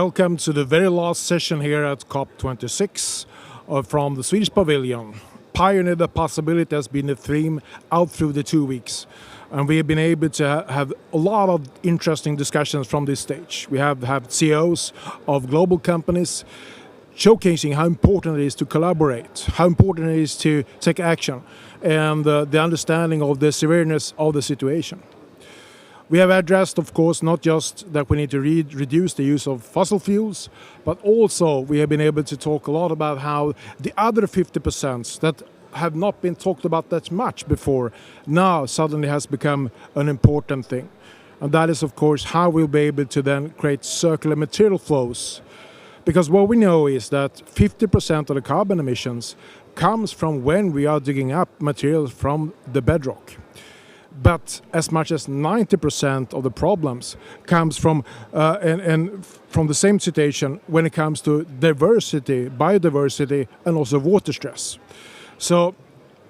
Welcome to the very last session here at COP26 from the Swedish Pavilion. Pioneer the possibility has been the theme out through the 2 weeks. And we have been able to have a lot of interesting discussions from this stage. We have had CEOs of global companies showcasing how important it is to collaborate, how important it is to take action, and the understanding of the severeness of the situation. We have addressed, of course, not just that we need to reduce the use of fossil fuels, but also we have been able to talk a lot about how the other 50% that have not been talked about that much before now suddenly has become an important thing. And that is, of course, how we'll be able to then create circular material flows. Because what we know is that 50% of the carbon emissions comes from when we are digging up materials from the bedrock. But as much as 90% of the problems comes from and from the same situation when it comes to diversity, biodiversity, and also water stress. So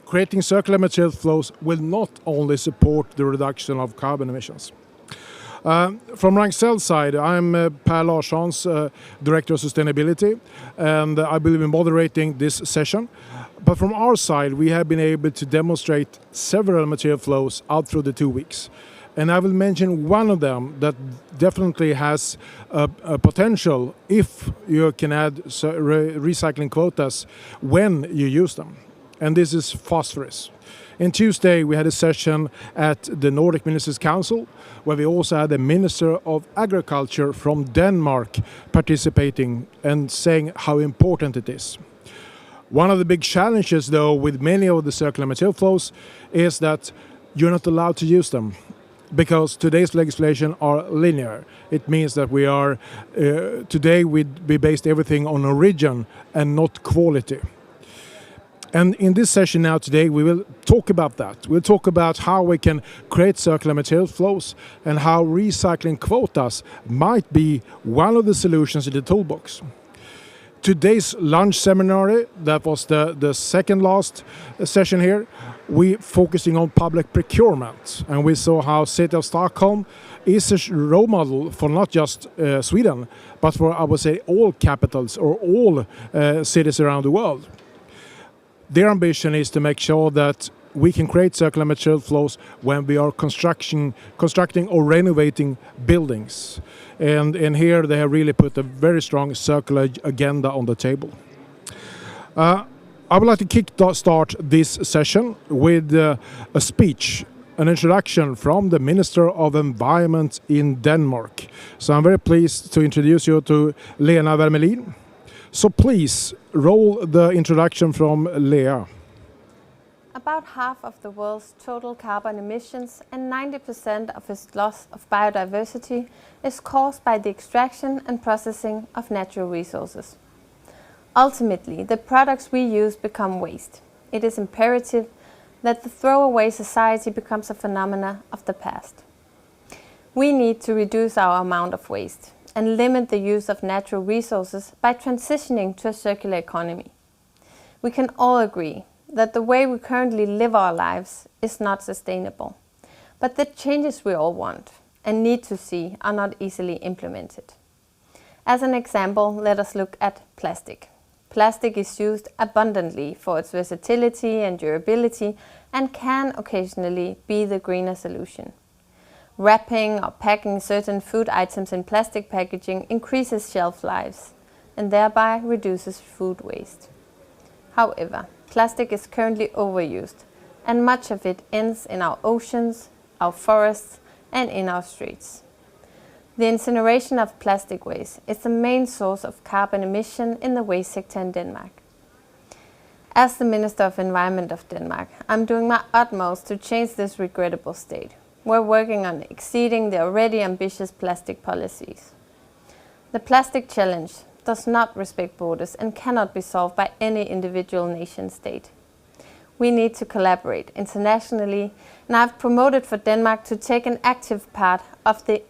creating circular material flows will not only support the reduction of carbon emissions. From Ragn-Sells side, I'm Per Larssons, Director of Sustainability, and I will be moderating this session. But from our side, we have been able to demonstrate several material flows out through the 2 weeks. And I will mention one of them that definitely has a potential if you can add recycling quotas when you use them. And this is phosphorus. On Tuesday, we had a session at the Nordic Ministers' Council, where we also had the Minister of Agriculture from Denmark participating and saying how important it is. One of the big challenges, though, with many of the circular material flows is that you're not allowed to use them because today's legislation are linear. It means that we are, today we based everything on origin and not quality. And in this session now today, we will talk about that. We'll talk about how we can create circular material flows and how recycling quotas might be one of the solutions in the toolbox. Today's lunch seminar, that was the second last session here, we focusing on public procurement. And we saw how City of Stockholm is a role model for not just Sweden, but for, I would say, all capitals or all cities around the world. Their ambition is to make sure that we can create circular material flows when we are constructing or renovating buildings. And here they have really put a very strong circular agenda on the table. I would like to start this session with a speech, an introduction from the Minister of Environment in Denmark. So I'm very pleased to introduce you to Lena Wermelin. So please, roll the introduction from Lea. About half of the world's total carbon emissions and 90% of its loss of biodiversity is caused by the extraction and processing of natural resources. Ultimately, the products we use become waste. It is imperative that the throwaway society becomes a phenomenon of the past. We need to reduce our amount of waste and limit the use of natural resources by transitioning to a circular economy. We can all agree that the way we currently live our lives is not sustainable, but the changes we all want and need to see are not easily implemented. As an example, let us look at plastic. Plastic is used abundantly for its versatility and durability and can occasionally be the greener solution. Wrapping or packing certain food items in plastic packaging increases shelf lives and thereby reduces food waste. However, plastic is currently overused and much of it ends in our oceans, our forests and in our streets. The incineration of plastic waste is the main source of carbon emission in the waste sector in Denmark. As the Minister of Environment of Denmark, I'm doing my utmost to change this regrettable state. We're working on exceeding the already ambitious plastic policies. The plastic challenge does not respect borders and cannot be solved by any individual nation state. We need to collaborate internationally, and I've promoted for Denmark to take an active part of the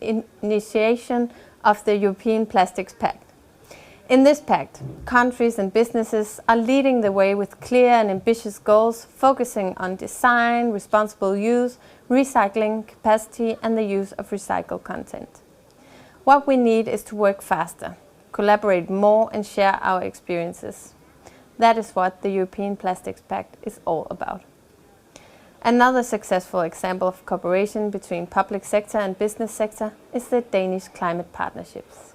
initiation of the European Plastics Pact. In this pact, countries and businesses are leading the way with clear and ambitious goals, focusing on design, responsible use, recycling capacity and the use of recycled content. What we need is to work faster, collaborate more and share our experiences. That is what the European Plastics Pact is all about. Another successful example of cooperation between public sector and business sector is the Danish climate partnerships.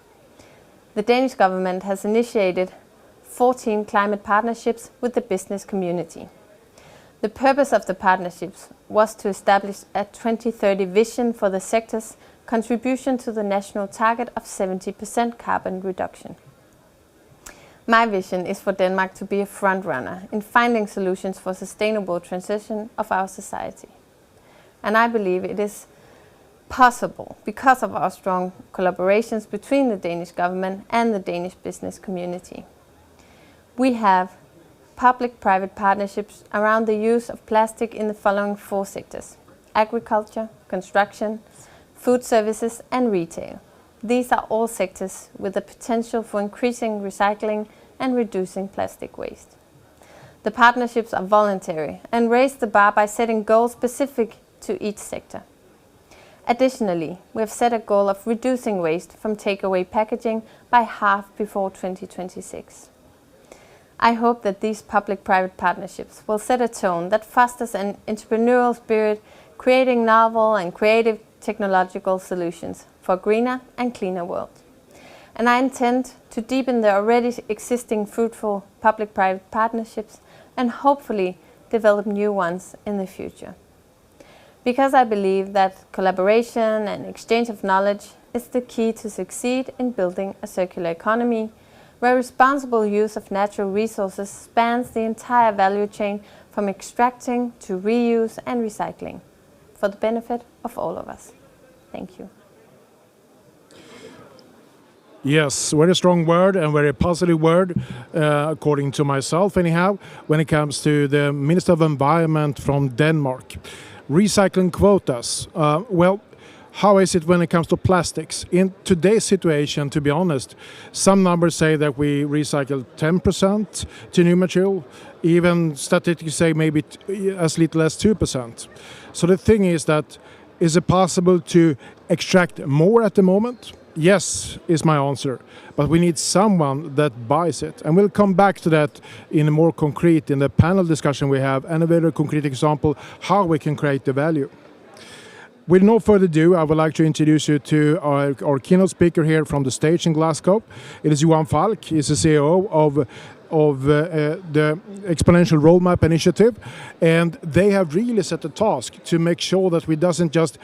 The Danish government has initiated 14 climate partnerships with the business community. The purpose of the partnerships was to establish a 2030 vision for the sector's contribution to the national target of 70% carbon reduction. My vision is for Denmark to be a front-runner in finding solutions for sustainable transition of our society. And I believe it is possible because of our strong collaborations between the Danish government and the Danish business community. We have public-private partnerships around the use of plastic in the following 4 sectors: agriculture, construction, food services and retail. These are all sectors with the potential for increasing recycling and reducing plastic waste. The partnerships are voluntary and raise the bar by setting goals specific to each sector. Additionally, we have set a goal of reducing waste from takeaway packaging by half before 2026. I hope that these public-private partnerships will set a tone that fosters an entrepreneurial spirit, creating novel and creative technological solutions for a greener and cleaner world. And I intend to deepen the already existing fruitful public-private partnerships and hopefully develop new ones in the future. Because I believe that collaboration and exchange of knowledge is the key to succeed in building a circular economy where responsible use of natural resources spans the entire value chain from extracting to reuse and recycling for the benefit of all of us. Thank you. Yes, very strong word and very positive word, according to myself anyhow, when it comes to the Minister of Environment from Denmark. Recycling quotas. Well, how is it when it comes to plastics? In today's situation, to be honest, some numbers say that we recycle 10% to new material. Even statistics say maybe as little as 2%. So the thing is that, is it possible to extract more at the moment? Yes, is my answer. But we need someone that buys it. And we'll come back to that in a more concrete, in the panel discussion we have, and a very concrete example how we can create the value. With no further ado, I would like to introduce you to our keynote speaker here from the stage in Glasgow. It is Johan Falk. He's the CEO of the Exponential Roadmap Initiative. And they have really set a task to make sure that we doesn't just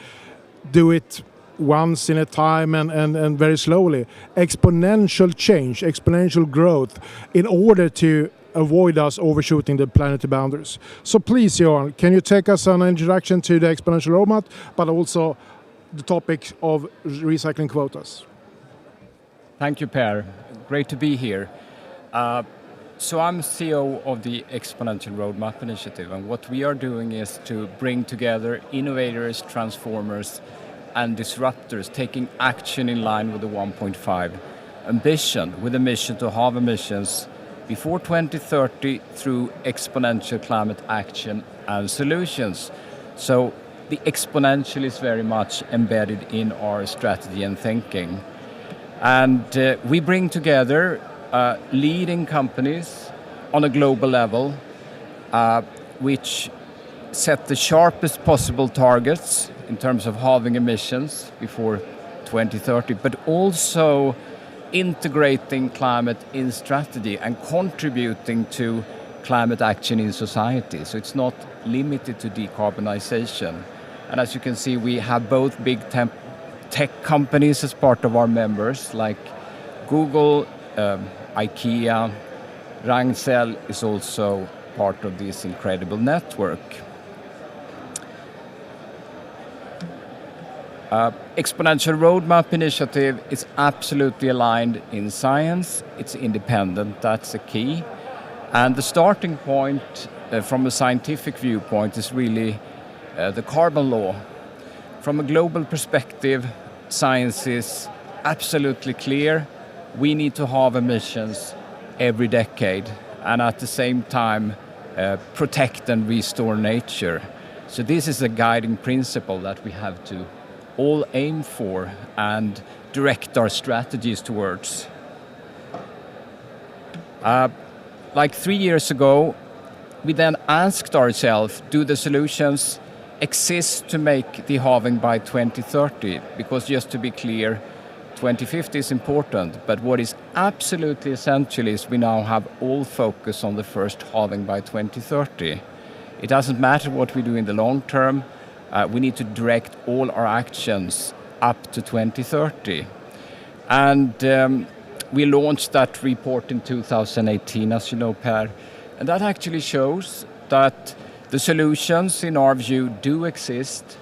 do it once in a time and very slowly. Exponential change, exponential growth in order to avoid us overshooting the planetary boundaries. So please, Johan, can you take us on an introduction to the Exponential Roadmap, but also the topic of recycling quotas? Thank you, Per. Great to be here. So I'm CEO of the Exponential Roadmap Initiative, and what we are doing is to bring together innovators, transformers, and disruptors taking action in line with the 1.5 ambition, with a mission to halve emissions before 2030 through exponential climate action and solutions. So the exponential is very much embedded in our strategy and thinking. And we bring together leading companies on a global level, which set the sharpest possible targets in terms of halving emissions before 2030, but also integrating climate in strategy and contributing to climate action in society. So it's not limited to decarbonization. And as you can see, we have both big tech companies as part of our members, like Google, IKEA. Ragn-Sells is also part of this incredible network. Exponential Roadmap Initiative is absolutely aligned in science. It's independent, that's the key. And the starting point from a scientific viewpoint is really the carbon law. From a global perspective, science is absolutely clear. We need to halve emissions every decade and at the same time protect and restore nature. So this is a guiding principle that we have to all aim for and direct our strategies towards. Like 3 years ago, we then asked ourselves, do the solutions exist to make the halving by 2030? Because just to be clear, 2050 is important, but what is absolutely essential is we now have all focus on the first halving by 2030. It doesn't matter what we do in the long term, we need to direct all our actions up to 2030. And we launched that report in 2018, as you know, Per, and that actually shows that the solutions, in our view, do exist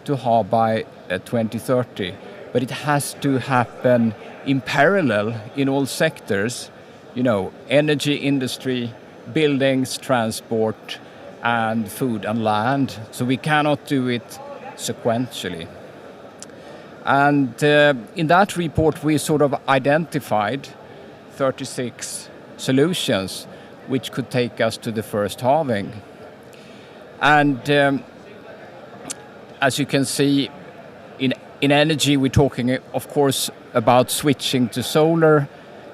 to halve by 2030, but it has to happen in parallel in all sectors, energy industry, buildings, transport, and food and land. So we cannot do it sequentially. And in that report, we sort of identified 36 solutions which could take us to the first halving. And as you can see, in energy, we're talking, of course, about switching to solar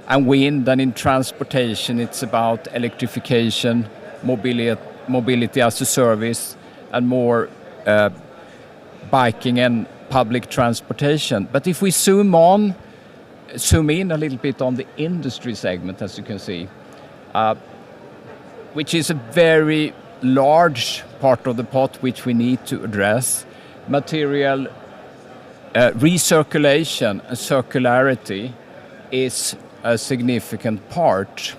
and wind, and in transportation, it's about electrification, mobility as a service, and more biking and public transportation. But if we zoom in a little bit on the industry segment, as you can see, which is a very large part of the pot which we need to address, material recirculation and circularity is a significant part.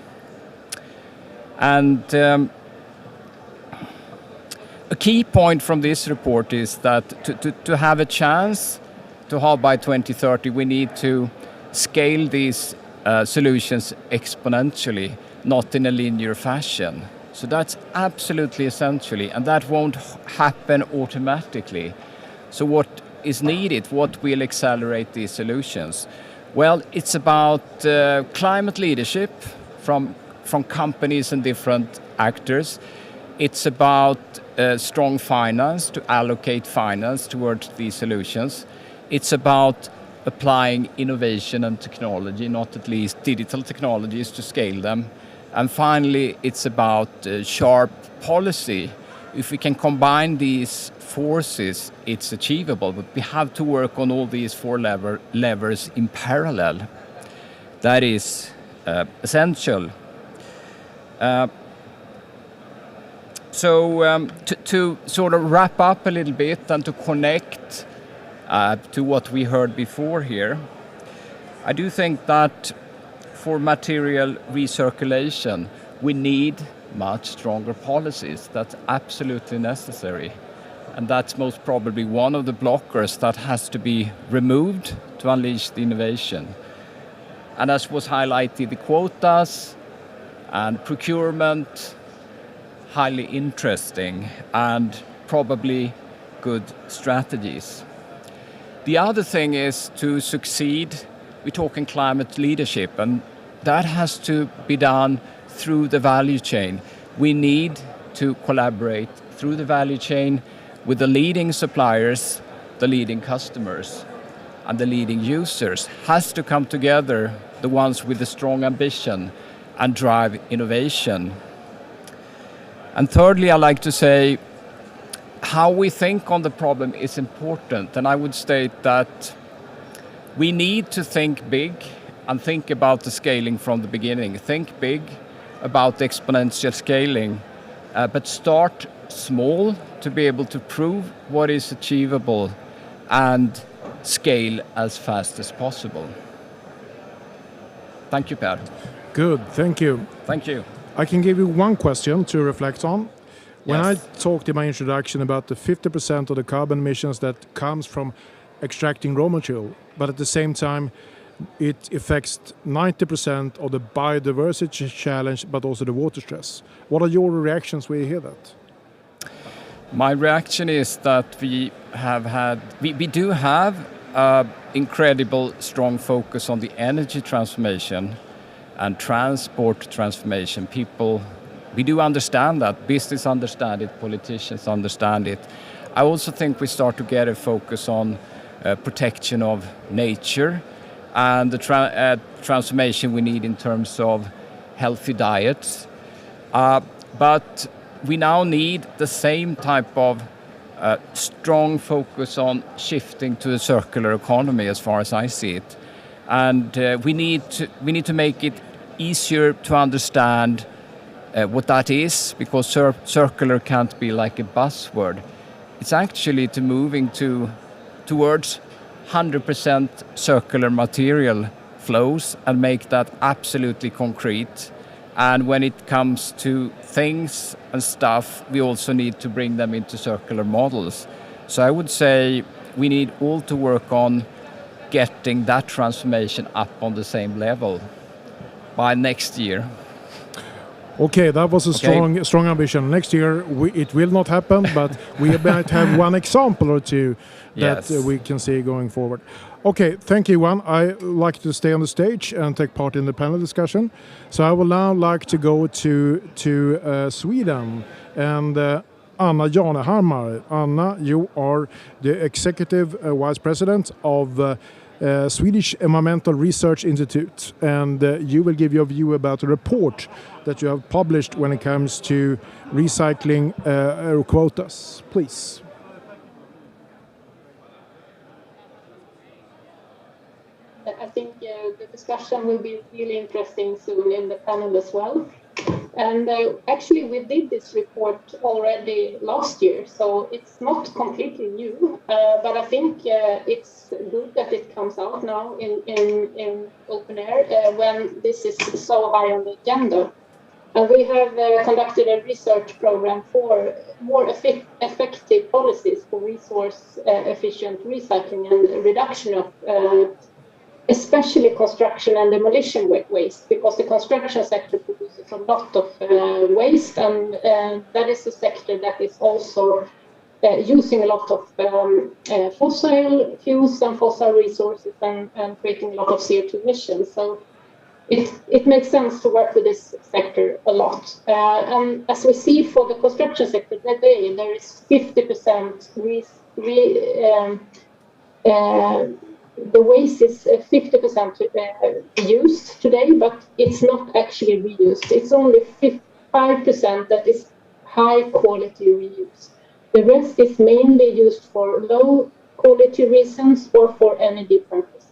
And a key point from this report is that to have a chance to halve by 2030, we need to scale these solutions exponentially, not in a linear fashion. So that's absolutely essentially, and that won't happen automatically. So what is needed, what will accelerate these solutions? Well, it's about climate leadership from companies and different actors. It's about strong finance, to allocate finance towards these solutions. It's about applying innovation and technology, not at least digital technologies, to scale them. And finally, it's about sharp policy. If we can combine these forces, it's achievable, but we have to work on all these four levers in parallel. That is essential. So to sort of wrap up a little bit and to connect to what we heard before here, I do think that for material recirculation, we need much stronger policies. That's absolutely necessary. And that's most probably one of the blockers that has to be removed to unleash the innovation. And as was highlighted, the quotas and procurement, highly interesting and probably good strategies. The other thing is to succeed, we're talking climate leadership, and that has to be done through the value chain. We need to collaborate through the value chain with the leading suppliers, the leading customers, and the leading users. Has to come together, the ones with a strong ambition, and drive innovation. And thirdly, I like to say, how we think on the problem is important, and I would state that we need to think big and think about the scaling from the beginning. Think big about the exponential scaling, but start small to be able to prove what is achievable and scale as fast as possible. Thank you, Per. Good, thank you. Thank you. I can give you one question to reflect on. When Yes. I talked in my introduction about the 50% of the carbon emissions that comes from extracting raw material, but at the same time it affects 90% of the biodiversity challenge, but also the water stress. What are your reactions when you hear that? My reaction is that we do have incredible strong focus on the energy transformation and transport transformation. We do understand that, business understand it, politicians understand it. I also think we start to get a focus on protection of nature and the transformation we need in terms of healthy diets. But we now need the same type of strong focus on shifting to a circular economy, as far as I see it. And we need to make it easier to understand what that is, because circular can't be like a buzzword. It's actually to moving towards 100% circular material flows and make that absolutely concrete. And when it comes to things and stuff, we also need to bring them into circular models. So I would say we need all to work on getting that transformation up on the same level by next year. Okay, that was a strong ambition. Next year it will not happen, but we might have one example or two that we can see going forward. Okay, thank you, Johan. I like to stay on the stage and take part in the panel discussion. So I will now like to go to Sweden and Anna Janehammar. Anna, you are the Executive Vice President of Swedish Environmental Research Institute, and you will give your view about a report that you have published when it comes to recycling quotas. Please. I think the discussion will be really interesting soon in the panel as well. And actually, we did this report already last year, so it's not completely new. But I think it's good that it comes out now in open air when this is so high on the agenda. We have conducted a research program for more effective policies for resource-efficient recycling and reduction of especially construction and demolition waste, because the construction sector produces a lot of waste, and that is a sector that is also using a lot of fossil fuels and fossil resources and creating a lot of CO2 emissions. So it makes sense to work with this sector a lot. And as we see for the construction sector today, there is 50% the waste is 50% used today, but it's not actually reused. It's only 5% that is high quality reuse. The rest is mainly used for low quality reasons or for energy purpose.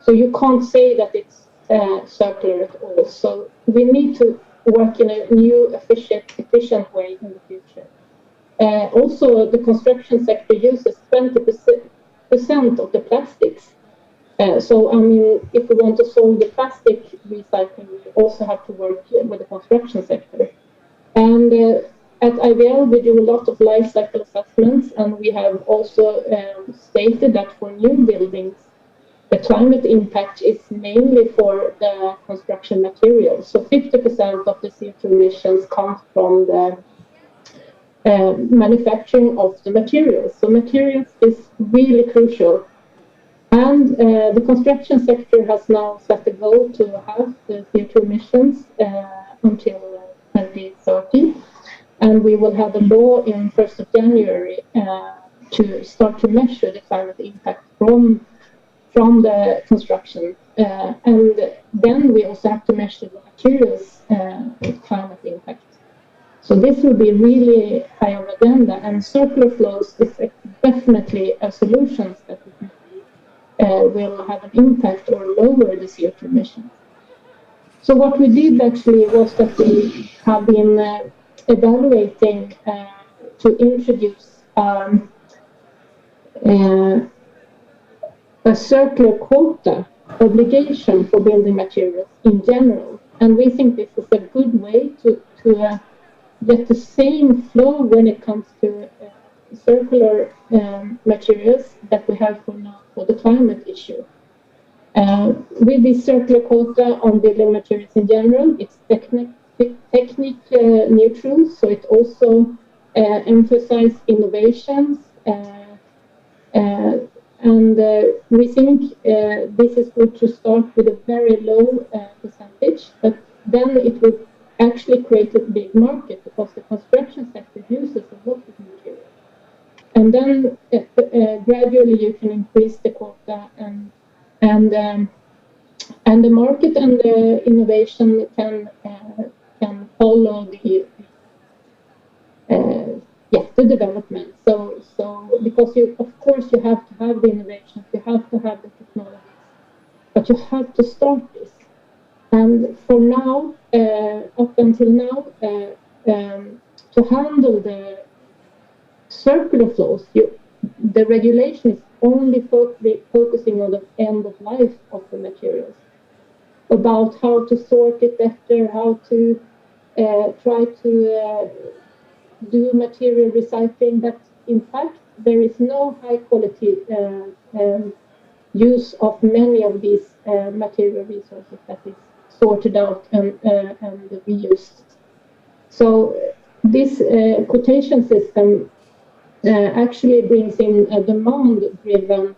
So you can't say that it's circular at all. So we need to work in a new efficient way in the future. Also, the construction sector uses 20% of the plastics. So, I mean, if we want to solve the plastic recycling, we also have to work with the construction sector. And at IVL, we do a lot of life cycle assessments, and we have also stated that for new buildings, the climate impact is mainly for the construction materials. So 50% of the CO2 emissions comes from the manufacturing of the materials. So materials is really crucial. And the construction sector has now set a goal to have the CO2 emissions until 2030. And we will have a law in 1st of January to start to measure the climate impact from the construction. And then we also have to measure the materials climate impact. So this will be really high on the agenda, and circular flows is definitely a solution that we can will have an impact or lower the CO2 emissions. So what we did actually was that we have been evaluating to introduce a circular quota obligation for building materials in general. And we think this is a good way to get the same flow when it comes to circular materials that we have for now for the climate issue. With this circular quota on building materials in general, it's technique neutral, so it also emphasizes innovations. And we think this is good to start with a very low percentage, but then it will actually create a big market because the construction sector uses a lot of materials. And then gradually you can increase the quota and And the market and the innovation can follow the development. So because of course you have to have the innovations, you have to have the technologies, but you have to start this. And for now, up until now, to handle the circular flows, the regulation is only focusing on the end of life of the materials, about how to sort it better, how to try to do material recycling. But in fact, there is no high quality use of many of these material resources that is sorted out and reused. So this quotation system actually brings in a demand-driven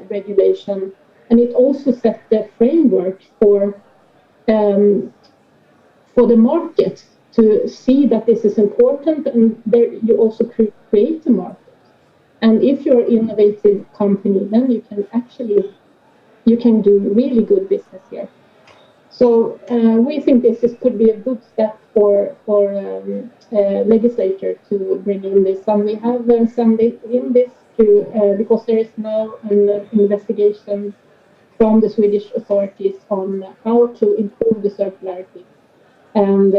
regulation, and it also sets the framework for the market to see that this is important, and there you also create a market. And if you're an innovative company, then you can do really good business here. So we think this could be a good step for legislature to bring in this, and we have sent in this to because there is now an investigation from the Swedish authorities on how to improve the circularity, and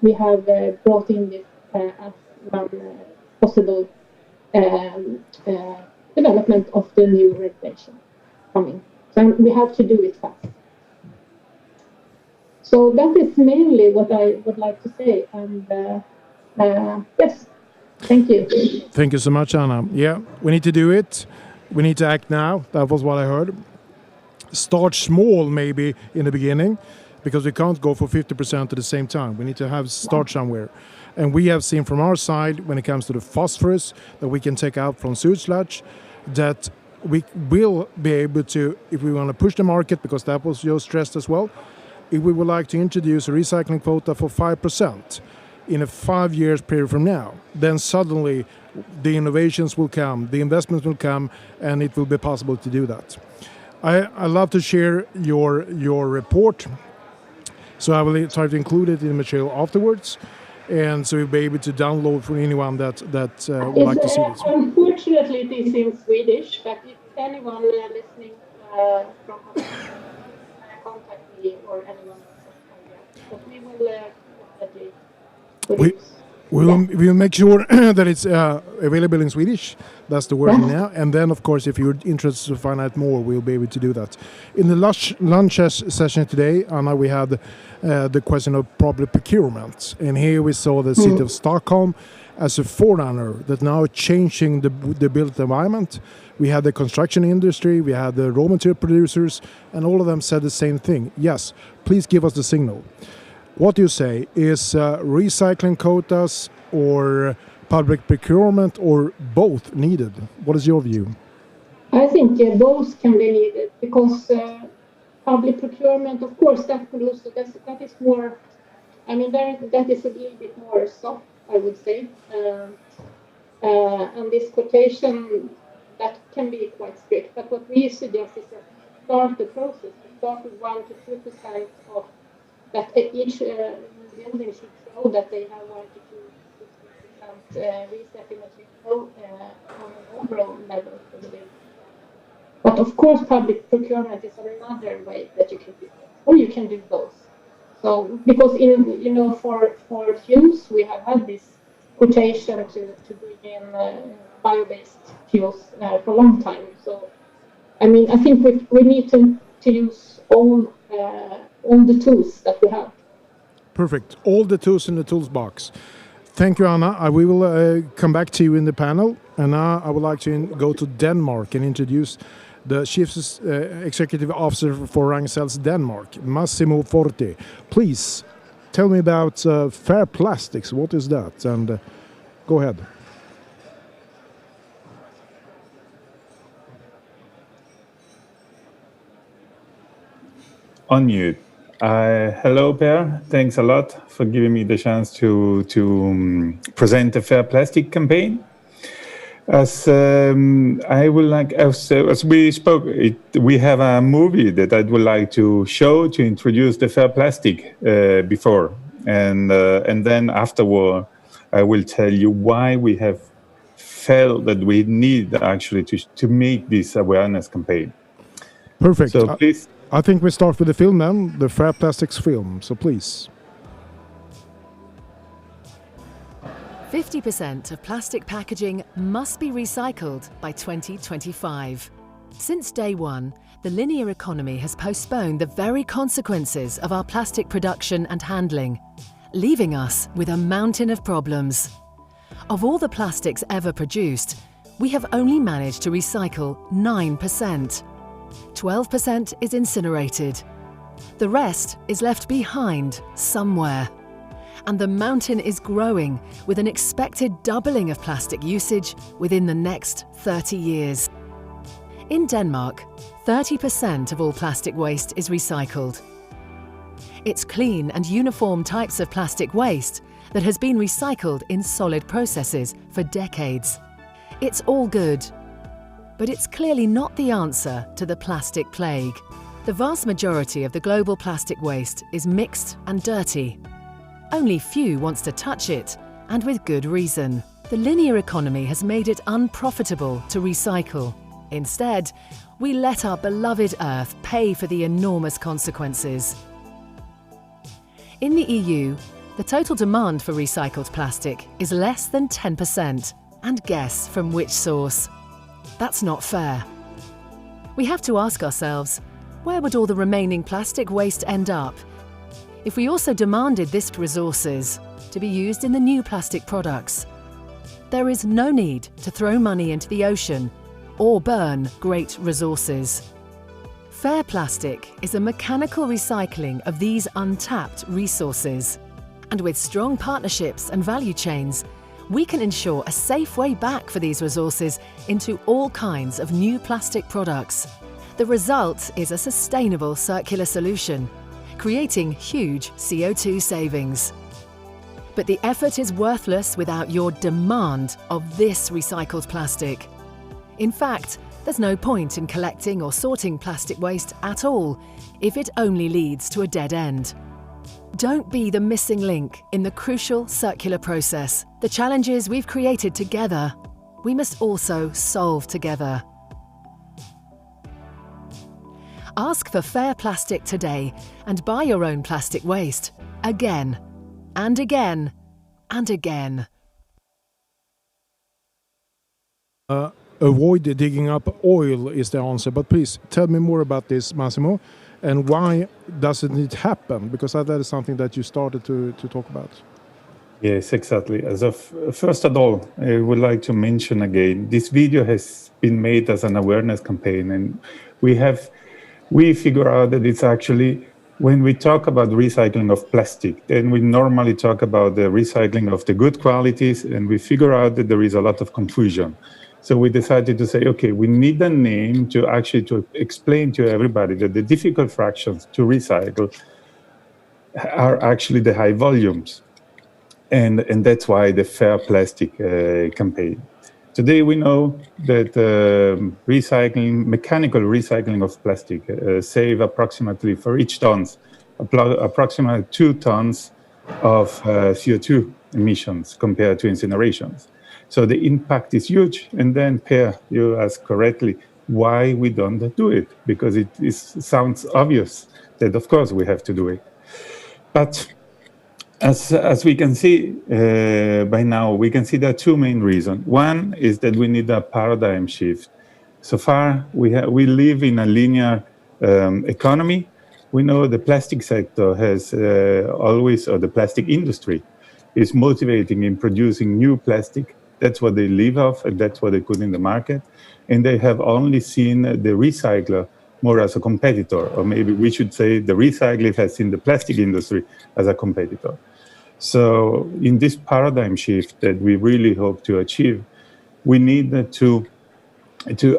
we have brought in this as one possible development of the new regulation coming. So we have to do it fast. So that is mainly what I would like to say. And yes, thank you. Thank you so much, Anna. Yeah, we need to do it. We need to act now. That was what I heard. Start small maybe in the beginning, because we can't go for 50% at the same time. We need to have start somewhere. And we have seen from our side, when it comes to the phosphorus that we can take out from sewage sludge, that we will be able to, if we want to push the market, because that was your stressed as well, if we would like to introduce a recycling quota for 5% in a 5 years period from now, then suddenly the innovations will come, the investments will come, and it will be possible to do that. I love to share your report, so I will try to include it in the material afterwards, and so you'll be able to download for anyone that would like to see this. Unfortunately, it is in Swedish, but if anyone listening from contact me or anyone else, but we will we'll make sure that it's available in Swedish. That's the word now. And then, of course, if you're interested to find out more, we'll be able to do that. In the lunch session today, Anna, we had the question of public procurement. And here we saw the city of Stockholm as a forerunner that now changing the built environment. We had the construction industry, we had the raw material producers, and all of them said the same thing. Yes, please give us the signal. What do you say? Is recycling quotas or public procurement or both needed? What is your view? I think both can be needed, because public procurement, of course, that is more, I mean, that is a little bit more soft, I would say. And this quotation, that can be quite strict. But what we suggest is that start the process, start with 1 to 2% of that each building should show that they have 1 to 2% recycling material on an overall level for the building. But of course, public procurement is another way that you can do it, or you can do both. So, because for fuels, we have had this quotation to bring in bio-based fuels for a long time. So, I mean, I think we need to use all the tools that we have. Perfect. All the tools in the tools box. Thank you, Anna. We will come back to you in the panel. And now I would like to go to Denmark and introduce the Chief Executive Officer for Ragn-Sells Denmark, Massimo Forti. Please tell me about Fair Plastics. What is that? And go ahead. On mute. Hello, Per. Thanks a lot for giving me the chance to present the Fair Plastic campaign. As I would like, as we spoke, we have a movie that I would like to show to introduce the fair plastic before, and then afterward, I will tell you why we have felt that we need actually to make this awareness campaign. Perfect. So please. I think we start with the film then, the Fair Plastics film. So please. 50% of plastic packaging must be recycled by 2025. Since day one, the linear economy has postponed the very consequences of our plastic production and handling, leaving us with a mountain of problems. Of all the plastics ever produced, we have only managed to recycle 9%. 12% is incinerated. The rest is left behind somewhere. And the mountain is growing, with an expected doubling of plastic usage within the next 30 years. In Denmark, 30% of all plastic waste is recycled. It's clean and uniform types of plastic waste that has been recycled in solid processes for decades. It's all good, but it's clearly not the answer to the plastic plague. The vast majority of the global plastic waste is mixed and dirty. Only few wants to touch it, and with good reason. The linear economy has made it unprofitable to recycle. Instead, we let our beloved Earth pay for the enormous consequences. In the EU, the total demand for recycled plastic is less than 10%. And guess from which source? That's not fair. We have to ask ourselves, where would all the remaining plastic waste end up if we also demanded these resources to be used in the new plastic products? There is no need to throw money into the ocean or burn great resources. Fair Plastic is a mechanical recycling of these untapped resources. And with strong partnerships and value chains, we can ensure a safe way back for these resources into all kinds of new plastic products. The result is a sustainable circular solution, creating huge CO2 savings. But the effort is worthless without your demand of this recycled plastic. In fact, there's no point in collecting or sorting plastic waste at all if it only leads to a dead end. Don't be the missing link in the crucial circular process. The challenges we've created together, we must also solve together. Ask for Fair Plastic today and buy your own plastic waste. Again, and again, and again. Avoid digging up oil is the answer, but please tell me more about this, Massimo, and why doesn't it happen? Because that is something that you started to talk about. Yes, exactly. First of all, I would like to mention again, this video has been made as an awareness campaign, and we figure out that it's actually, when we talk about recycling of plastic, then we normally talk about the recycling of the good qualities, and we figure out that there is a lot of confusion. So we decided to say, okay, we need a name to explain to everybody that the difficult fractions to recycle are actually the high volumes. And that's why the Fair Plastic campaign. Today we know that mechanical recycling of plastic save approximately, for each tons, approximately 2 tons of CO2 emissions compared to incinerations. So the impact is huge. And then, Per, you asked correctly why we don't do it, because it sounds obvious that, of course, we have to do it. But as we can see by now, we can see there are 2 main reasons. One is that we need a paradigm shift. So far, we live in a linear economy. We know the plastic sector has always, or the plastic industry, is motivating in producing new plastic. That's what they live off, and that's what they put in the market. And they have only seen the recycler more as a competitor, or maybe we should say the recycler has seen the plastic industry as a competitor. So in this paradigm shift that we really hope to achieve, we need to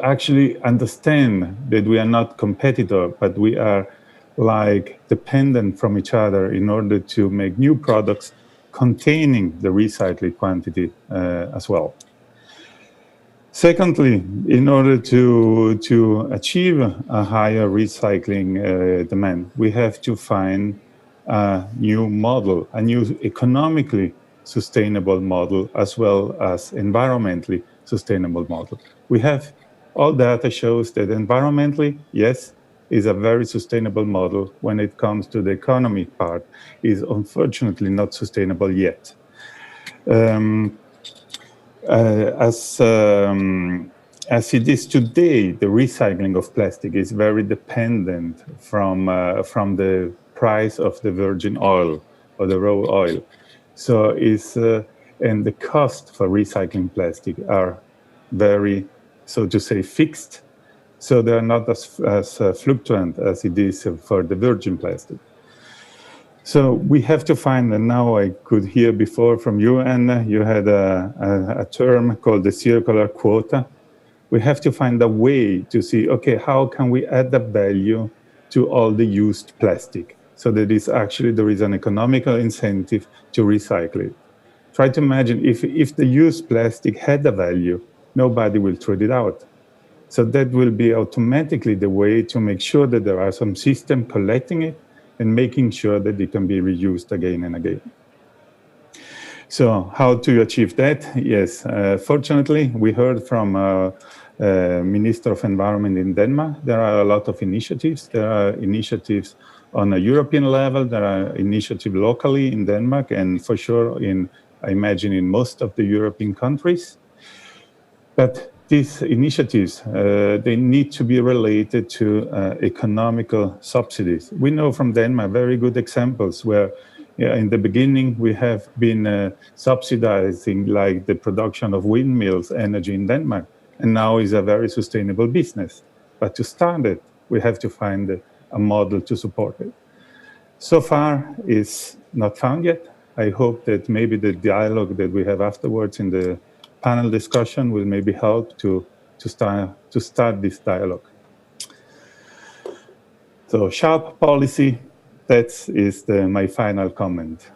actually understand that we are not competitors, but we are like dependent from each other in order to make new products containing the recycled quantity as well. Secondly, in order to achieve a higher recycling demand, we have to find a new model, a new economically sustainable model, as well as environmentally sustainable model. We have all data shows that environmentally, yes, is a very sustainable model. When it comes to the economy part, is unfortunately not sustainable yet. As it is today, the recycling of plastic is very dependent from the price of the virgin oil or the raw oil. So and the cost for recycling plastic are very, so to say, fixed. So they are not as fluctuant as it is for the virgin plastic. So we have to find, and now I could hear before from you, Anna, you had a term called the circular quota. We have to find a way to see, okay, how can we add the value to all the used plastic so that there is an economical incentive to recycle it. Try to imagine if the used plastic had a value, nobody will throw it out. So that will be automatically the way to make sure that there are some system collecting it and making sure that it can be reused again and again. So how to achieve that? Yes, fortunately, we heard from Minister of Environment in Denmark. There are a lot of initiatives. There are initiatives on a European level. There are initiatives locally in Denmark, and for sure I imagine in most of the European countries. But these initiatives, they need to be related to economical subsidies. We know from Denmark very good examples where in the beginning we have been subsidizing like the production of windmills energy in Denmark, and now is a very sustainable business. But to start it, we have to find a model to support it. So far, it's not found yet. I hope that maybe the dialogue that we have afterwards in the panel discussion will maybe help to start this dialogue. So sharp policy, that is my final comment.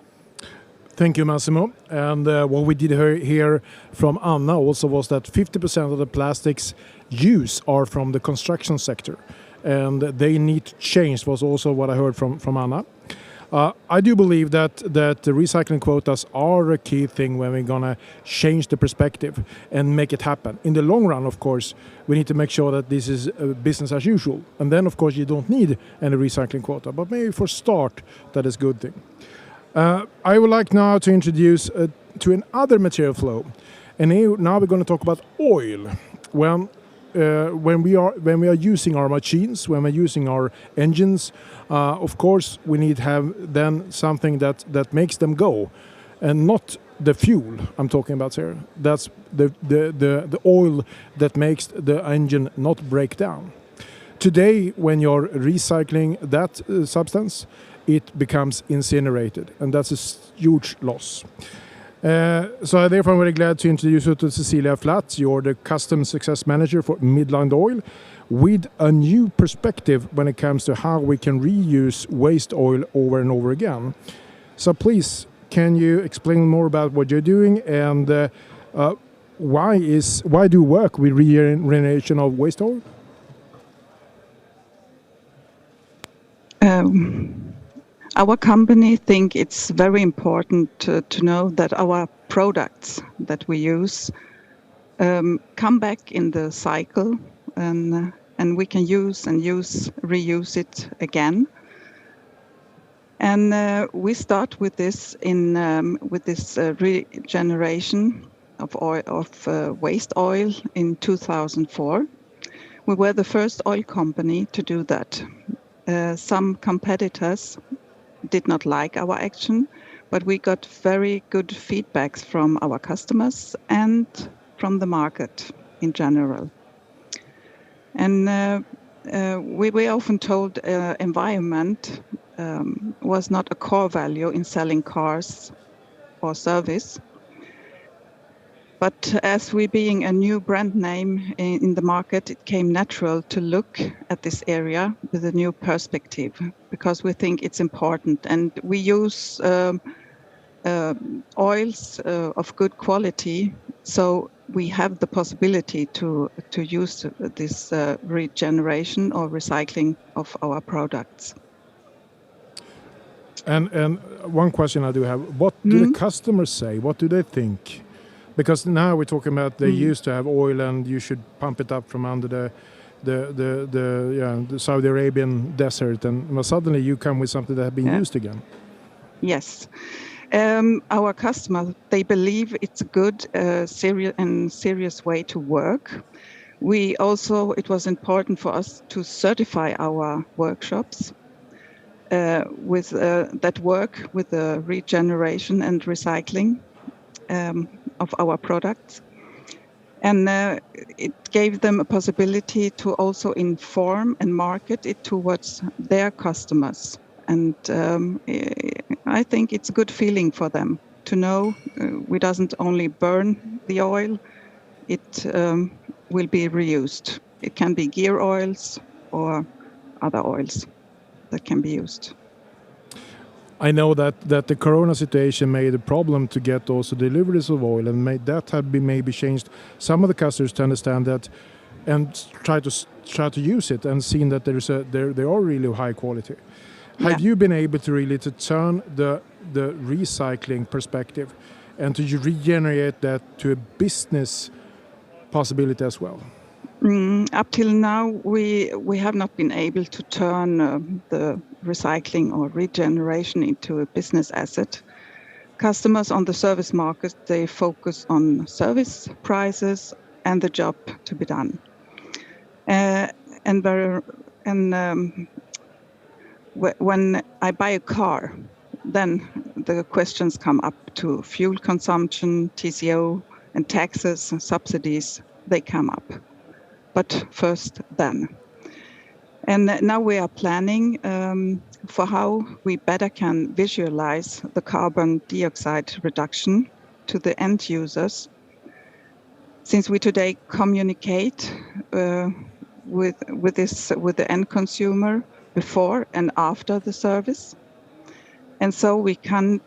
Thank you, Massimo. And what we did hear from Anna also was that 50% of the plastics use are from the construction sector, and they need to change, was also what I heard from Anna. I do believe that the recycling quotas are a key thing when we're going to change the perspective and make it happen. In the long run, of course, we need to make sure that this is business as usual. And then, of course, you don't need any recycling quota. But maybe for start, that is a good thing. I would like now to introduce to another material flow. And now we're going to talk about oil. When we are using our machines, when we're using our engines, of course we need to have then something that makes them go, and not the fuel I'm talking about here. That's the oil that makes the engine not break down. Today, when you're recycling that substance, it becomes incinerated, and that's a huge loss. So therefore I'm very glad to introduce you to Cecilia Flatt. You're the Custom Success Manager for Midland Oil, with a new perspective when it comes to how we can reuse waste oil over and over again. So please, can you explain more about what you're doing, and why do you work with regeneration of waste oil? Our company think it's very important to know that our products that we use come back in the cycle, and we can reuse it again. And we start with this regeneration of waste oil in 2004. We were the first oil company to do that. Some competitors did not like our action, but we got very good feedbacks from our customers and from the market in general. And we often told environment was not a core value in selling cars or service. But as we being a new brand name in the market, it came natural to look at this area with a new perspective, because we think it's important. And we use oils of good quality, so we have the possibility to use this regeneration or recycling of our products. And one question I do have: what do the customers say? What do they think? Because now we're talking about they used to have oil and you should pump it up from under the Saudi Arabian desert, and suddenly you come with something that has been used again. Yes. Our customers, they believe it's a good, serious way to work. It was important for us to certify our workshops with that work with the regeneration and recycling of our products. And it gave them a possibility to also inform and market it towards their customers. And I think it's a good feeling for them to know we doesn't only burn the oil, it will be reused. It can be gear oils or other oils that can be used. I know that the corona situation made a problem to get also deliveries of oil, and that had been maybe changed some of the customers to understand that and try to use it and seen that they are really high quality. Have you been able to really to turn the recycling perspective and to regenerate that to a business possibility as well? Up till now, we have not been able to turn the recycling or regeneration into a business asset. Customers on the service market, they focus on service prices and the job to be done. When I buy a car, then the questions come up to fuel consumption, TCO, and taxes and subsidies. They come up. But first then. And now we are planning for how we better can visualize the carbon dioxide reduction to the end users. Since we today communicate with the end consumer before and after the service. And so we can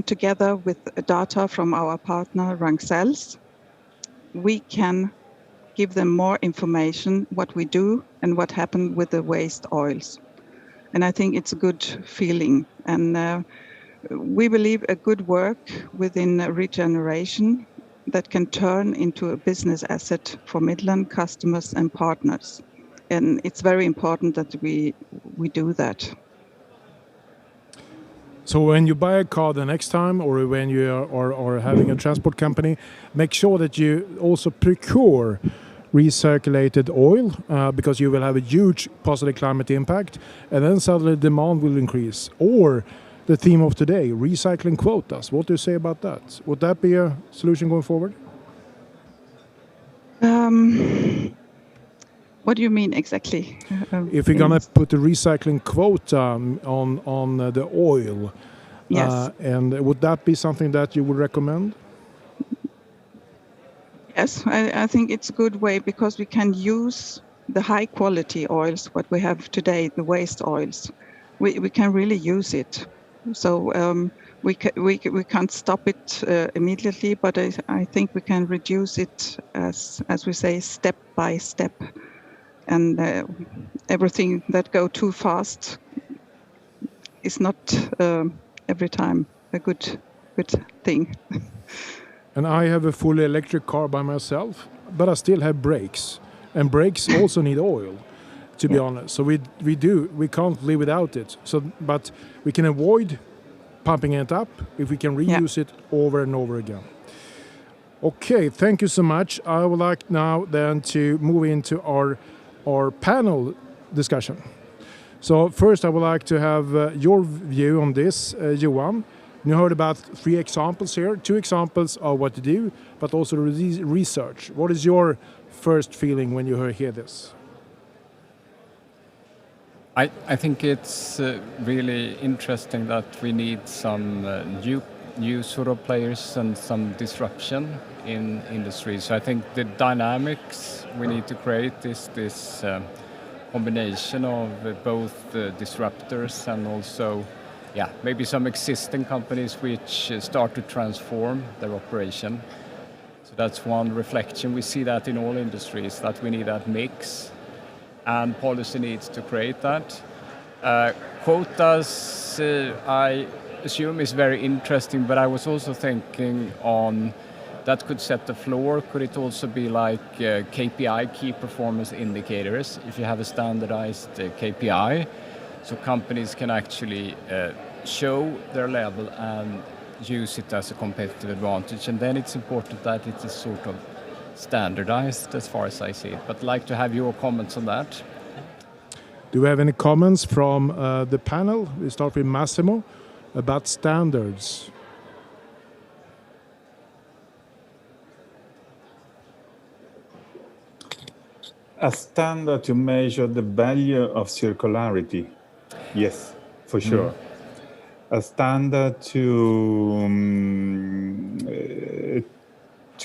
together with data from our partner Ragn-Sells, we can give them more information what we do and what happened with the waste oils. And I think it's a good feeling. And we believe a good work within regeneration that can turn into a business asset for Midland customers and partners. And it's very important that we do that. So when you buy a car the next time, or when you are having a transport company, make sure that you also procure recirculated oil because you will have a huge positive climate impact, and then suddenly demand will increase. Or the theme of today, recycling quotas. What do you say about that? Would that be a solution going forward? What do you mean exactly? If we're going to put a recycling quota on the oil, yes. And would that be something that you would recommend? Yes, I think it's a good way because we can use the high quality oils, what we have today, the waste oils. We can really use it. So we can't stop it immediately, but I think we can reduce it as we say, step by step. And everything that go too fast is not every time a good thing. And I have a fully electric car by myself, but I still have brakes, and brakes also need oil, to be honest. So we can't live without it. So, but we can avoid pumping it up if we can reuse it over and over again. Okay, thank you so much. I would like now then to move into our panel discussion. So first I would like to have your view on this, Johan. You heard about 3 examples here, 2 examples of what to do, but also research. What is your first feeling when you hear this? I think it's really interesting that we need some new sort of players and some disruption in industry. So I think the dynamics we need to create is this combination of both disruptors and also maybe some existing companies which start to transform their operation. So that's one reflection. We see that in all industries, that we need that mix, and policy needs to create that. Quotas, I assume, is very interesting, but I was also thinking on that could set the floor. Could it also be like KPI, key performance indicators, if you have a standardized KPI, so companies can actually show their level and use it as a competitive advantage, and then it's important that it is sort of standardized as far as I see it. But I'd like to have your comments on that. Do we have any comments from the panel? We start with Massimo about standards. A standard to measure the value of circularity. Yes, for sure. A standard to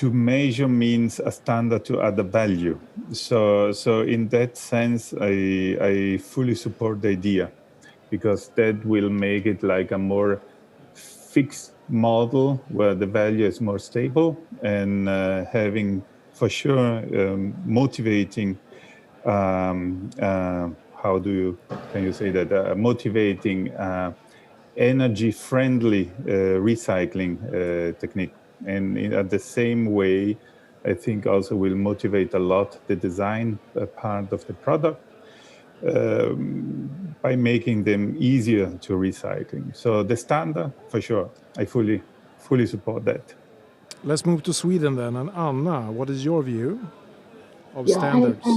measure means a standard to add a value. So in that sense, I fully support the idea, because that will make it like a more fixed model where the value is more stable, and having for sure motivating. Can you say that? Motivating energy-friendly recycling technique. And at the same way, I think also will motivate a lot the design part of the product by making them easier to recycling. So the standard, for sure, I fully support that. Let's move to Sweden then. And Anna, what is your view of standards?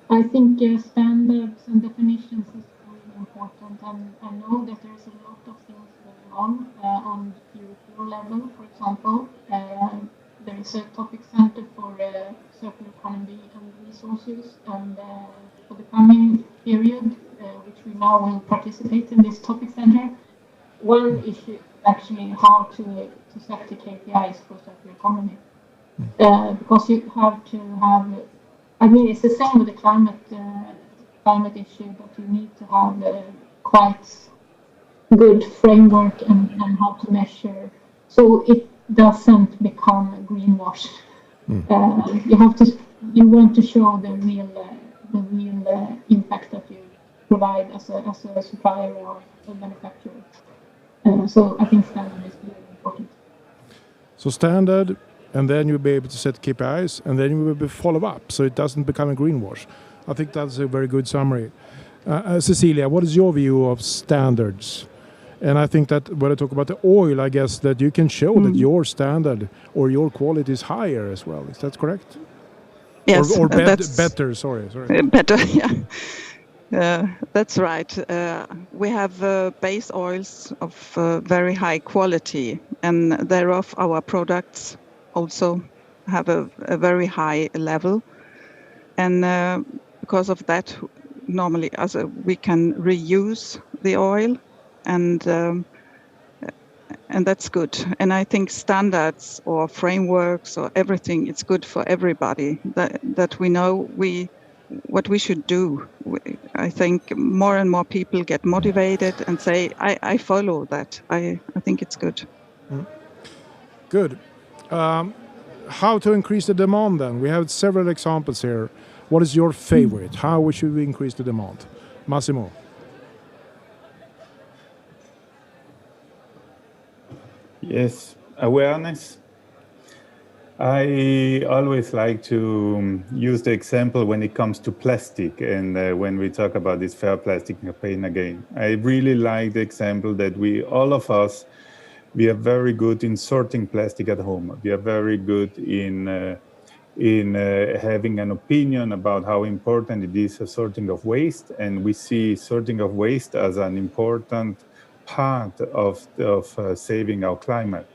I think standards and definitions is really important, and I know that there's a lot of things going on European level, for example. There is a topic center for circular economy and resources, and for the coming period, which we now will participate in this topic center, one issue is actually how to set the KPIs for circular economy. Because you have to have, I mean, it's the same with the climate issue, but you need to have quite good framework and how to measure, so it doesn't become a greenwash. You want to show the real impact that you provide as a supplier or a manufacturer. So I think standard is really important. So standard, and then you'll be able to set KPIs, and then you will be follow up, so it doesn't become a greenwash. I think that's a very good summary. Cecilia, what is your view of standards? And I think that when I talk about the oil, I guess that you can show that your standard or your quality is higher as well. Is that correct? Yes. Or better, sorry. Better, yeah. That's right. We have base oils of very high quality, and thereof our products also have a very high level. And because of that, normally we can reuse the oil, and that's good. And I think standards or frameworks or everything, it's good for everybody that we know what we should do. I think more and more people get motivated and say, I follow that. I think it's good. Good. How to increase the demand then? We have several examples here. What is your favorite? How should we increase the demand? Massimo. Yes, awareness. I always like to use the example when it comes to plastic, and when we talk about this Fair Plastic campaign again. I really like the example that all of us, we are very good in sorting plastic at home. We are very good in having an opinion about how important it is sorting of waste, and we see sorting of waste as an important part of saving our climate.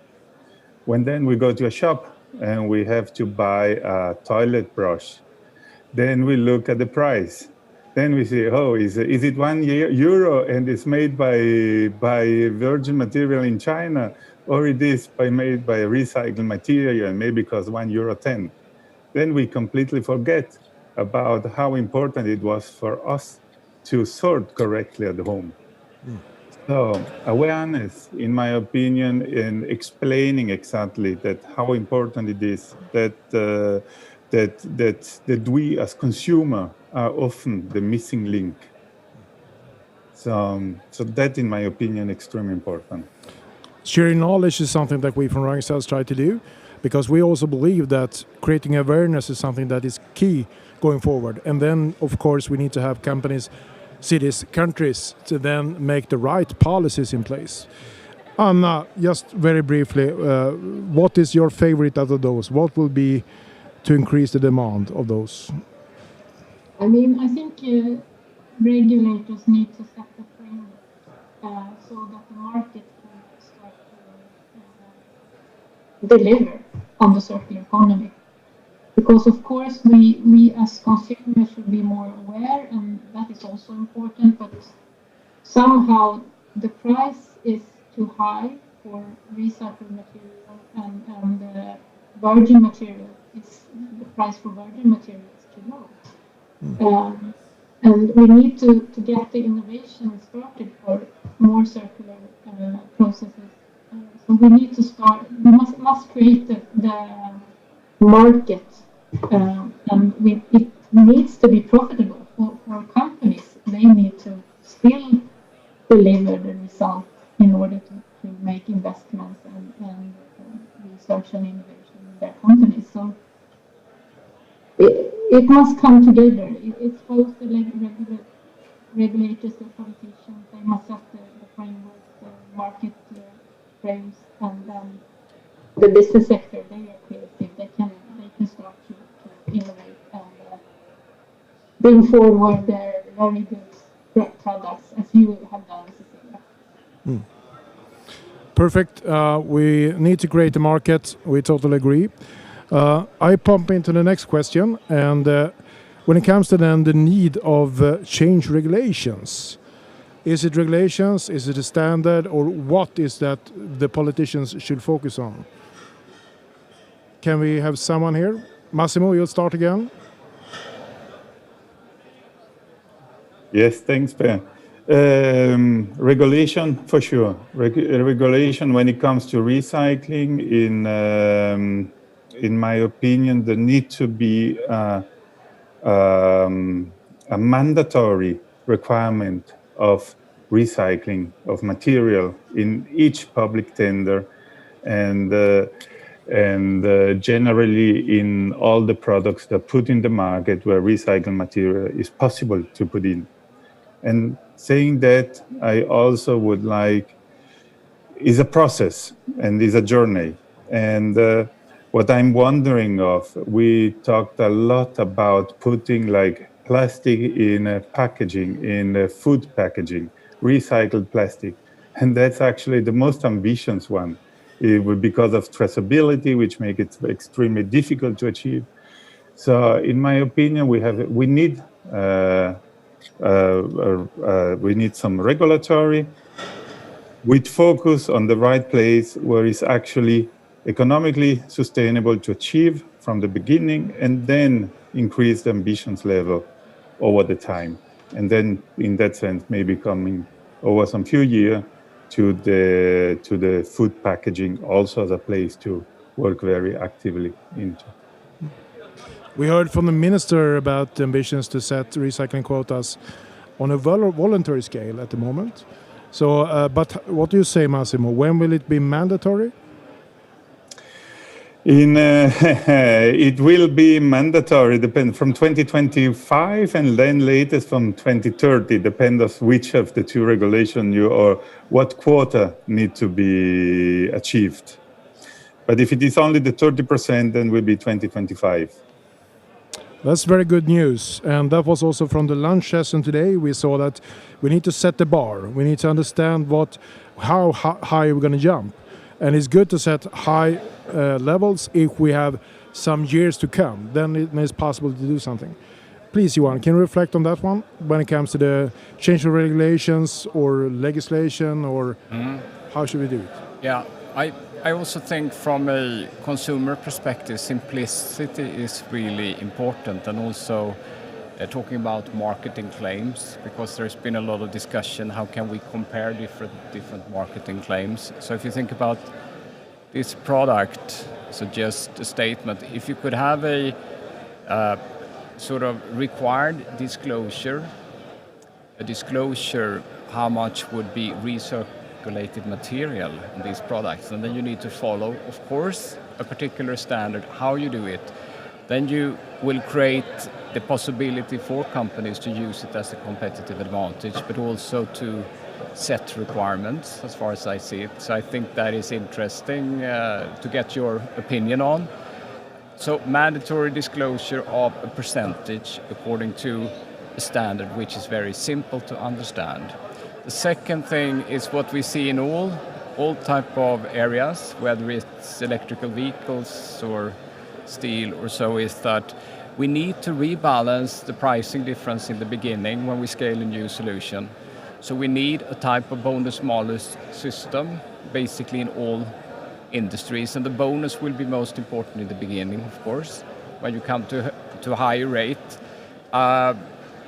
When then we go to a shop and we have to buy a toilet brush, then we look at the price. Then we say, oh, is it €1 and it's made by virgin material in China, or it is made by recycled material and maybe costs €1.10. Then we completely forget about how important it was for us to sort correctly at home. So awareness, in my opinion, in explaining exactly that how important it is that we as consumer are often the missing link. So that, in my opinion, extremely important. Sharing knowledge is something that we from Ragn-Sells try to do, because we also believe that creating awareness is something that is key going forward. And then, of course, we need to have companies, cities, countries to then make the right policies in place. Anna, just very briefly, what is your favorite out of those? What will be to increase the demand of those? I mean, I think regulators need to set the framework so that the market can start to deliver on the circular economy. Because of course we as consumers should be more aware, and that is also important, but somehow the price is too high for recycled material, and virgin material the price for virgin material is too low. And we need to get the innovation started for more circular processes. So we need to start, we must create the market, and it needs to be profitable for companies. They need to still deliver the result in order to make investments and research and innovation in their companies. So it must come together. It's both the regulators, the politicians, they must set the framework, the market frames, and then the business sector, they are creative. They can start to innovate and bring forward their very good products, as you have done, Cecilia. Perfect. We need to create a market. We totally agree. I pump into the next question, and when it comes to then the need of change regulations, is it regulations, is it a standard, or what is that the politicians should focus on? Can we have someone here? Massimo, you'll start again. Yes, thanks, Per. Regulation, for sure. Regulation when it comes to recycling, in my opinion, there needs to be a mandatory requirement of recycling of material in each public tender, and generally in all the products that put in the market where recycled material is possible to put in. And saying that, I also would like, is a process and is a journey. And what I'm wondering of, we talked a lot about putting like plastic in packaging, in food packaging, recycled plastic. And that's actually the most ambitious one. Because of traceability, which makes it extremely difficult to achieve. So, in my opinion, we need some regulatory with focus on the right place where it's actually economically sustainable to achieve from the beginning, and then increase the ambitions level over the time. And then, in that sense, maybe coming over some few years to the food packaging also as a place to work very actively into. We heard from the minister about the ambitions to set recycling quotas on a voluntary scale at the moment. So, but what do you say, Massimo? When will it be mandatory? It will be mandatory, depend from 2025, and then latest from 2030, depends on which of the two regulations or what quota need to be achieved. But if it is only the 30%, then will be 2025. That's very good news. And that was also from the lunch session today. We saw that we need to set the bar. We need to understand how high we're going to jump. And it's good to set high levels if we have some years to come. Then it is possible to do something. Please, Johan, can you reflect on that one when it comes to the change of regulations or legislation, or how should we do it? Yeah, I also think from a consumer perspective, simplicity is really important, and also talking about marketing claims, because there's been a lot of discussion, how can we compare different marketing claims? So if you think about this product, so just a statement, if you could have a sort of required disclosure, a disclosure how much would be recirculated material in these products, and then you need to follow, of course, a particular standard, how you do it. Then you will create the possibility for companies to use it as a competitive advantage, but also to set requirements, as far as I see it. So I think that is interesting to get your opinion on. So mandatory disclosure of a percentage according to a standard which is very simple to understand. The second thing is what we see in all type of areas, whether it's electrical vehicles or steel or so, is that we need to rebalance the pricing difference in the beginning when we scale a new solution. So we need a type of bonus-malus system, basically in all industries, and the bonus will be most important in the beginning, of course. When you come to a higher rate,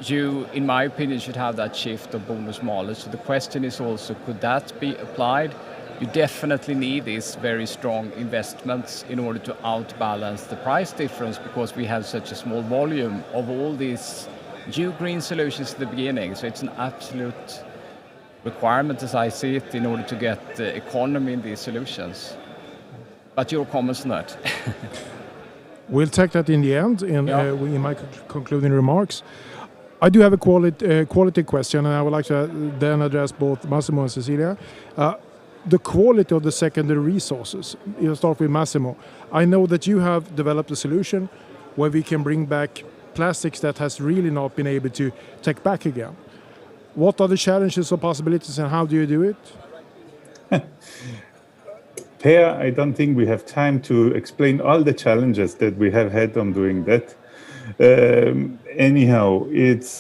you, in my opinion, should have that shift of bonus-malus. So the question is also, could that be applied? You definitely need these very strong investments in order to outbalance the price difference, because we have such a small volume of all these new green solutions in the beginning. So it's an absolute requirement, as I see it, in order to get the economy in these solutions. But your comments on that? We'll take that in the end in my concluding remarks. I do have a quality question, and I would like to then address both Massimo and Cecilia. The quality of the secondary resources. You'll start with Massimo. I know that you have developed a solution where we can bring back plastics that has really not been able to take back again. What are the challenges or possibilities, and how do you do it? Per, I don't think we have time to explain all the challenges that we have had on doing that. Anyhow, it's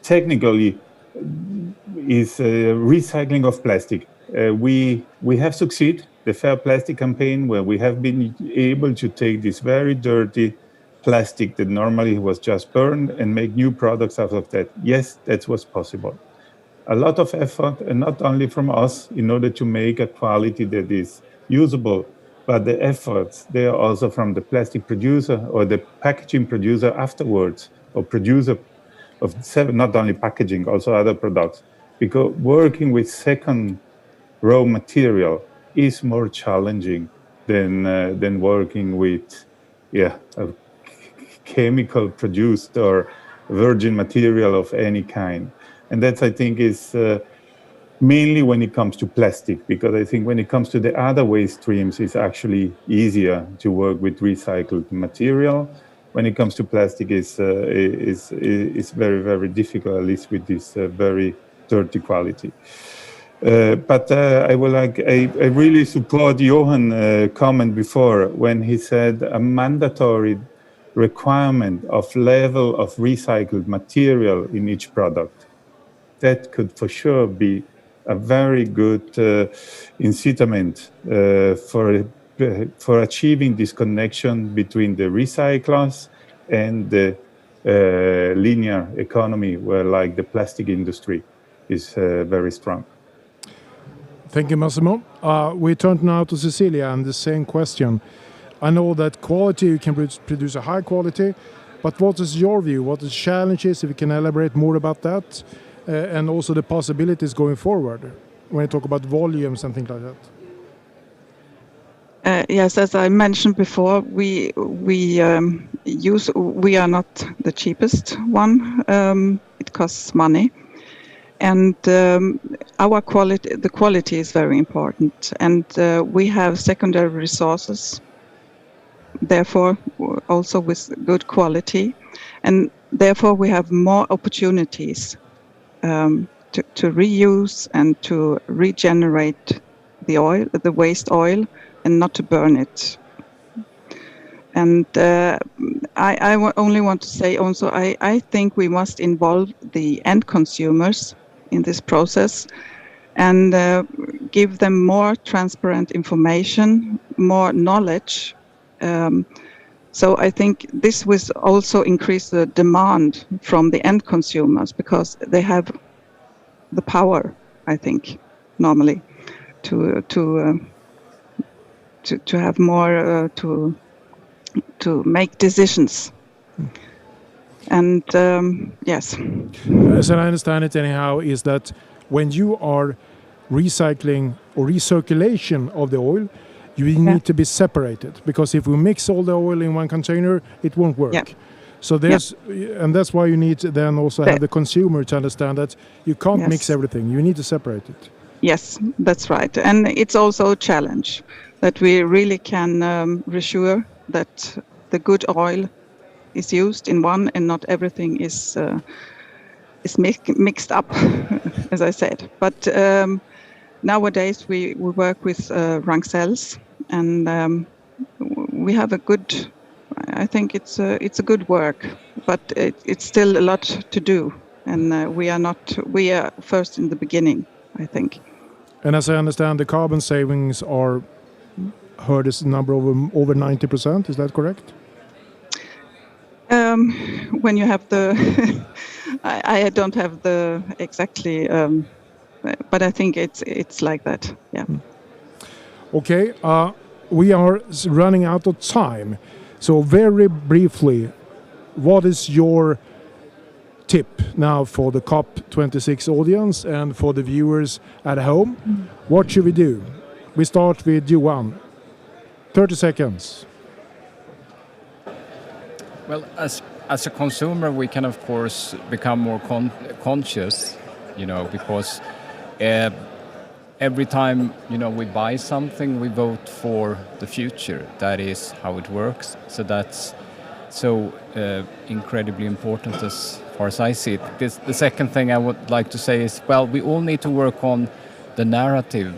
technically is recycling of plastic. We have succeeded the Fair Plastic campaign, where we have been able to take this very dirty plastic that normally was just burned and make new products out of that. Yes, that was possible. A lot of effort, and not only from us, in order to make a quality that is usable, but the efforts, they are also from the plastic producer or the packaging producer afterwards, or producer of not only packaging, also other products. Because working with second raw material is more challenging than working with a chemical produced or virgin material of any kind. And that's, I think, is mainly when it comes to plastic, because I think when it comes to the other waste streams, it's actually easier to work with recycled material. When it comes to plastic, is very, very difficult, at least with this very dirty quality. But I really support Johan comment before when he said a mandatory requirement of level of recycled material in each product. That could for sure be a very good incitament for achieving this connection between the recyclers and the linear economy, where like the plastic industry is very strong. Thank you, Massimo. We turn now to Cecilia, and the same question. I know that quality, you can produce a high quality, but what is your view? What is challenges, if you can elaborate more about that, and also the possibilities going forward when you talk about volumes and things like that? Yes, as I mentioned before, we are not the cheapest one. It costs money, and the quality is very important. And we have secondary resources, therefore also with good quality, and therefore we have more opportunities to reuse and to regenerate the oil, the waste oil, and not to burn it. And I only want to say also, I think we must involve the end consumers in this process and give them more transparent information, more knowledge, So I think this will also increase the demand from the end consumers because they have the power, I think, normally to have more to make decisions. And yes. As I understand it anyhow, is that when you are recycling or recirculation of the oil, you need to be separated, because if we mix all the oil in one container, it won't work. Yeah. So there's, and that's why you need to then also have the consumer to understand that you can't mix everything. You need to separate it. Yes, that's right. And it's also a challenge that we really can reassure that the good oil is used in one and not everything is mixed up, as I said. But nowadays we work with Ragn-Sells, and we have a good, I think it's a good work, but it's still a lot to do, and we are first in the beginning, I think. And as I understand, the carbon savings are heard as a number of over 90%. Is that correct? When you have the, I don't have the exactly, but I think it's like that. Yeah. Okay, we are running out of time. So very briefly, what is your tip now for the COP26 audience and for the viewers at home? What should we do? We start with Johan. 30 seconds. Well, as a consumer, we can of course become more conscious, because every time we buy something, we vote for the future. That is how it works. So that's so incredibly important as far as I see it. The second thing I would like to say is, well, we all need to work on the narrative,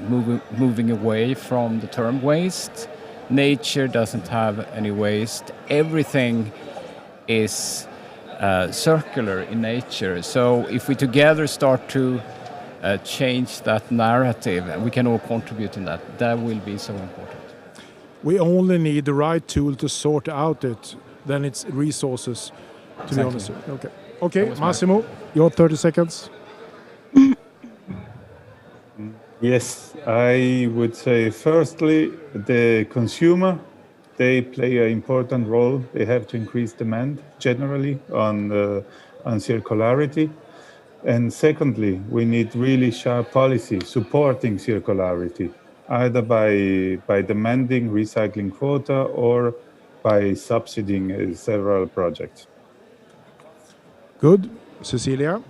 moving away from the term waste. Nature doesn't have any waste. Everything is circular in nature. So if we together start to change that narrative, and we can all contribute in that, that will be so important. We only need the right tool to sort out it, then it's resources, to be honest. Okay, Massimo, your 30 seconds. Yes, I would say firstly, the consumer, they play an important role. They have to increase demand generally on circularity. And secondly, we need really sharp policy supporting circularity, either by demanding recycling quota or by subsidizing several projects. Good. Cecilia?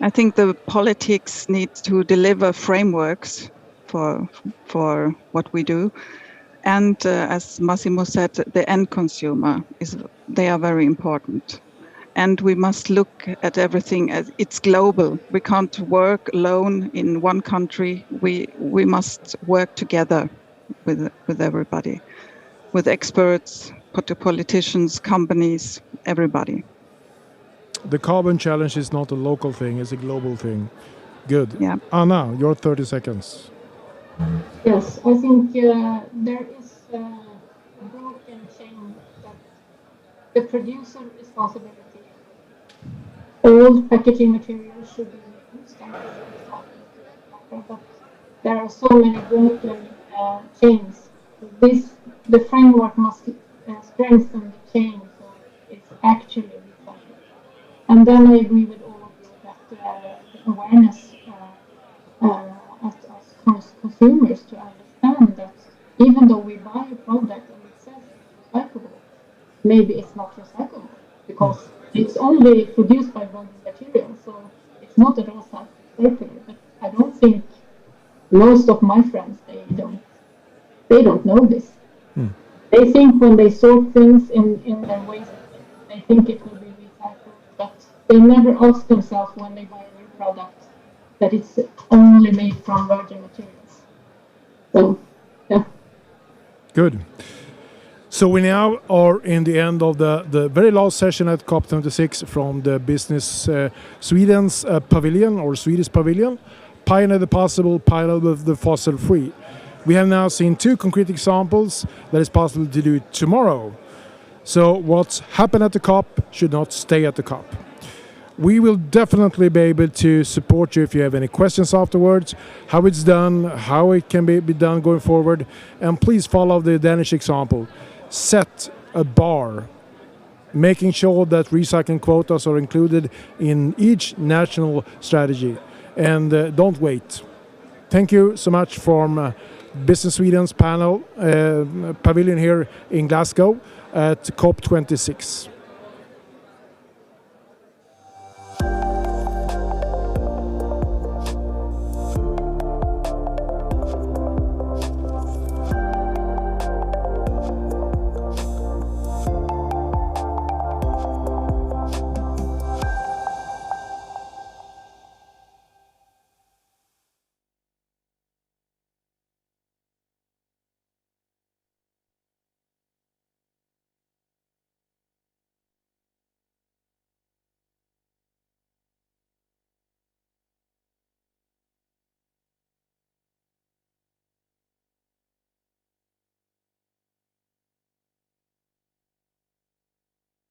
I think the politics need to deliver frameworks for what we do. And as Massimo said, the end consumer, they are very important. And we must look at everything as it's global. We can't work alone in one country. We must work together with everybody, with experts, politicians, companies, everybody. The carbon challenge is not a local thing, it's a global thing. Good. Yeah. Anna, your 30 seconds. Yes, I think there is a broken chain that the producer responsibility. Old packaging materials should be reused and recycled, but there are so many broken chains. The framework must strengthen the chain so it's actually recycled. And then I agree with all of you that the awareness as consumers to understand that even though we buy a product and it says it's recyclable, maybe it's not recyclable because it's only produced by one material, so it's not at all circular. But I don't think most of my friends they don't know this. They think when they sort things in their waste, they think it will be recycled, but they never ask themselves when they buy a new product that it's only made from virgin materials. So, yeah. Good. So we now are in the end of the very last session at COP26 from the Business Sweden's pavilion or Swedish pavilion. Pioneer the possible, pioneer the fossil free. We have now seen 2 concrete examples that it's possible to do tomorrow. So what's happened at the COP should not stay at the COP. We will definitely be able to support you if you have any questions afterwards, how it's done, how it can be done going forward, and please follow the Danish example. Set a bar, making sure that recycling quotas are included in each national strategy, and don't wait. Thank you so much from Business Sweden's panel pavilion here in Glasgow at COP26.